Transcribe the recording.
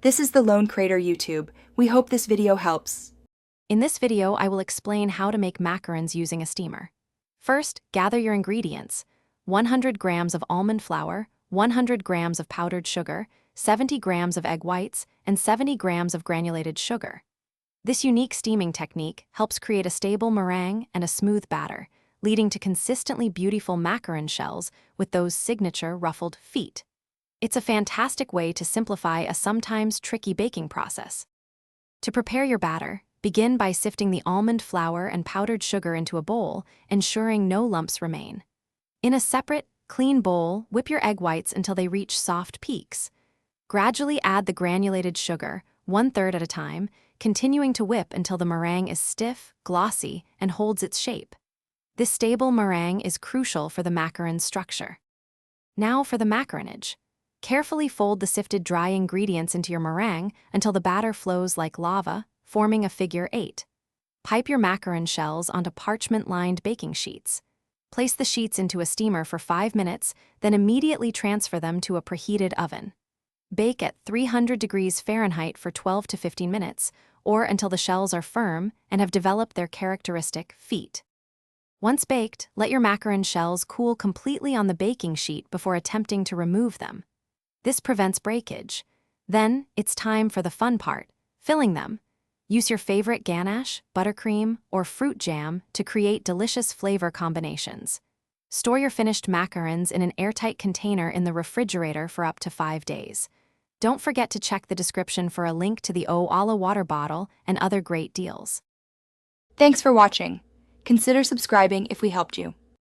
This is the Lone Crater YouTube. We hope this video helps. In this video, I will explain how to make macarons using a steamer. First, gather your ingredients: 100 grams of almond flour, 100 grams of powdered sugar, 70 grams of egg whites, and 70 grams of granulated sugar. This unique steaming technique helps create a stable meringue and a smooth batter, leading to consistently beautiful macaron shells with those signature ruffled feet. It's a fantastic way to simplify a sometimes tricky baking process. To prepare your batter, begin by sifting the almond flour and powdered sugar into a bowl, ensuring no lumps remain. In a separate, clean bowl, whip your egg whites until they reach soft peaks. Gradually add the granulated sugar, 1/3 at a time, continuing to whip until the meringue is stiff, glossy, and holds its shape. This stable meringue is crucial for the macaron's structure. Now for the macaronage. Carefully fold the sifted dry ingredients into your meringue until the batter flows like lava, forming a figure 8. Pipe your macaron shells onto parchment-lined baking sheets. Place the sheets into a steamer for 5 minutes, then immediately transfer them to a preheated oven. Bake at 300 degrees Fahrenheit for 12 to 15 minutes, or until the shells are firm and have developed their characteristic feet. Once baked, let your macaron shells cool completely on the baking sheet before attempting to remove them. This prevents breakage. Then, it's time for the fun part: filling them. Use your favorite ganache, buttercream, or fruit jam to create delicious flavor combinations. Store your finished macarons in an airtight container in the refrigerator for up to 5 days. Don't forget to check the description for a link to the Oala water bottle and other great deals. Thanks for watching. Consider subscribing if we helped you.